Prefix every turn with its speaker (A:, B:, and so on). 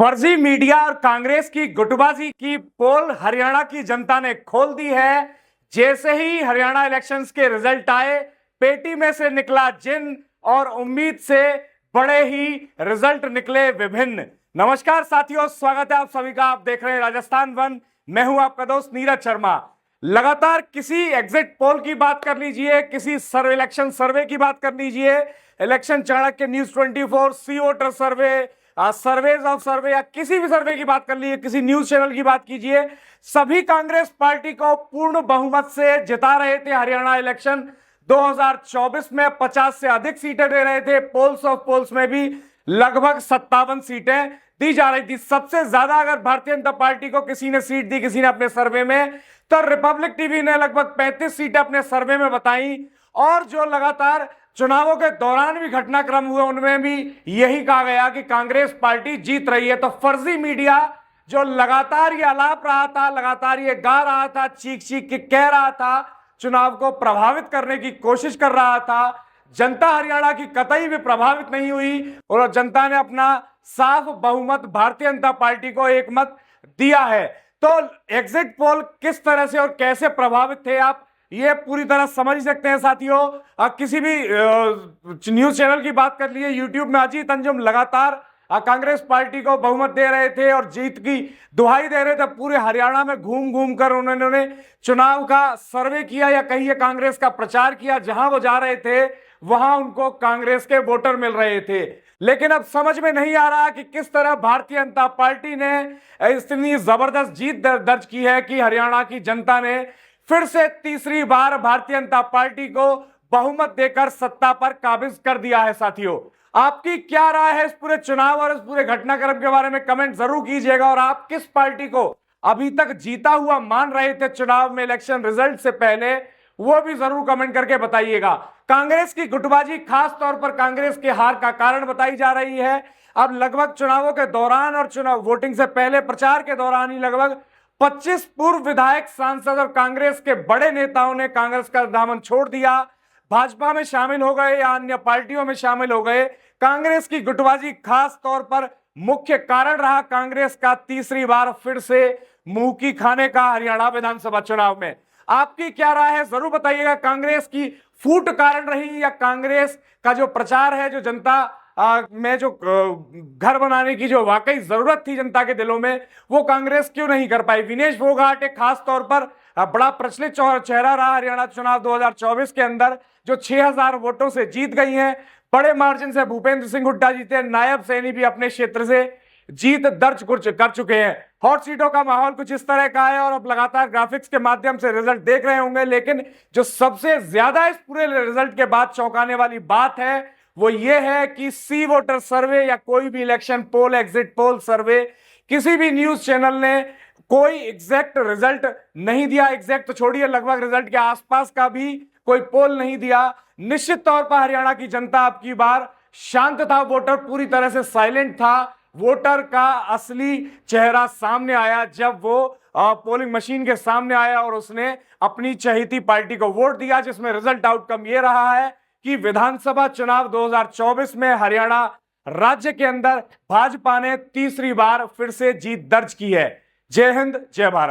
A: फर्जी मीडिया और कांग्रेस की गुटबाजी की पोल हरियाणा की जनता ने खोल दी है। जैसे ही हरियाणा इलेक्शंस के रिजल्ट आए, पेटी में से निकला जिन और उम्मीद से बड़े ही रिजल्ट निकले विभिन्न। नमस्कार साथियों, स्वागत है आप सभी का। आप देख रहे हैं राजस्थान वन। मैं हूं आपका दोस्त नीरज शर्मा। लगातार किसी एग्जिट पोल की बात कर लीजिए, किसी इलेक्शन सर्वे की बात कर लीजिए, election Chanakya, news 24, C voter survey, surveys of survey या किसी भी सर्वे की बात कर लीजिए, किसी न्यूज चैनल की बात कीजिए, सभी कांग्रेस पार्टी को पूर्ण बहुमत से जिता रहे थे। हरियाणा इलेक्शन 2024 में 50 से अधिक सीटें दे रहे थे। पोल्स ऑफ पोल्स में भी लगभग 57 सीटें दी जा रही थी। सबसे ज्यादा अगर भारतीय जनता पार्टी को किसी ने सीट दी, किसी ने अपने सर्वे में, तो रिपब्लिक टीवी ने लगभग 35 सीटें अपने सर्वे में बताई। और जो लगातार चुनावों के दौरान भी घटनाक्रम हुए, उनमें भी यही कहा गया कि कांग्रेस पार्टी जीत रही है। तो फर्जी मीडिया जो लगातार ये आलाप रहा था, लगातार ये गा रहा था, चीख चीख के कह रहा था, चुनाव को प्रभावित करने की कोशिश कर रहा था, जनता हरियाणा की कतई भी प्रभावित नहीं हुई और जनता ने अपना साफ बहुमत भारतीय जनता पार्टी को एक मत दिया है। तो एग्जिट पोल किस तरह से और कैसे प्रभावित थे, आप ये पूरी तरह समझ ही सकते हैं साथियों। किसी भी न्यूज चैनल की बात कर लिए, यूट्यूब में अजीत अंजुम लगातार कांग्रेस पार्टी को बहुमत दे रहे थे और जीत की दुहाई दे रहे थे। पूरे हरियाणा में घूम घूम कर उन्होंने चुनाव का सर्वे किया या कहिए कांग्रेस का प्रचार किया। जहां वो जा रहे थे वहां उनको कांग्रेस के वोटर मिल रहे थे। लेकिन अब समझ में नहीं आ रहा कि किस तरह भारतीय जनता पार्टी ने इतनी जबरदस्त जीत दर्ज की है कि हरियाणा की जनता ने फिर से तीसरी बार भारतीय जनता पार्टी को बहुमत देकर सत्ता पर काबिज कर दिया है। साथियों, आपकी क्या राय है इस पूरे चुनाव और इस पूरे घटनाक्रम के बारे में कमेंट जरूर कीजिएगा। और आप किस पार्टी को अभी तक जीता हुआ मान रहे थे चुनाव में, इलेक्शन रिजल्ट से पहले, वो भी जरूर कमेंट करके बताइएगा। कांग्रेस की गुटबाजी खास तौर पर कांग्रेस के हार का कारण बताई जा रही है। अब लगभग चुनावों के दौरान और चुनाव वोटिंग से पहले प्रचार के दौरान ही लगभग 25 पूर्व विधायक, सांसद और कांग्रेस के बड़े नेताओं ने कांग्रेस का दामन छोड़ दिया, भाजपा में शामिल हो गए या अन्य पार्टियों में शामिल हो गए। कांग्रेस की गुटबाजी खास तौर पर मुख्य कारण रहा कांग्रेस का तीसरी बार फिर से मुंह की खाने का हरियाणा विधानसभा चुनाव में। आपकी क्या राय है जरूर बताइएगा। कांग्रेस की फूट कारण रही या कांग्रेस का जो प्रचार है, जो जनता में जो घर बनाने की जो वाकई जरूरत थी जनता के दिलों में, वो कांग्रेस क्यों नहीं कर पाई। विनेश फोगाट एक खास तौर पर बड़ा प्रचलित चेहरा रहा हरियाणा चुनाव 2024 के अंदर, जो 6000 वोटों से जीत गई हैं। बड़े मार्जिन से भूपेंद्र सिंह हुड्डा जीते। नायब सैनी भी अपने क्षेत्र से जीत दर्ज कर चुके हैं। हॉट सीटों का माहौल कुछ इस तरह का है और अब लगातार ग्राफिक्स के माध्यम से रिजल्ट देख रहे होंगे। लेकिन जो सबसे ज्यादा इस पूरे रिजल्ट के बाद चौंकाने वाली बात है वो ये है कि सी वोटर सर्वे या कोई भी इलेक्शन पोल, एग्जिट पोल सर्वे, किसी भी न्यूज चैनल ने कोई एग्जैक्ट रिजल्ट नहीं दिया। एग्जैक्ट तो छोड़िए, लगभग रिजल्ट के आसपास का भी कोई पोल नहीं दिया। निश्चित तौर पर हरियाणा की जनता अब की बार शांत था, वोटर पूरी तरह से साइलेंट था। वोटर का असली चेहरा सामने आया जब वो पोलिंग मशीन के सामने आया और उसने अपनी चहेती पार्टी को वोट दिया, जिसमें रिजल्ट आउटकम ये रहा है कि विधानसभा चुनाव 2024 में हरियाणा राज्य के अंदर भाजपा ने तीसरी बार फिर से जीत दर्ज की है। जय हिंद, जय भारत।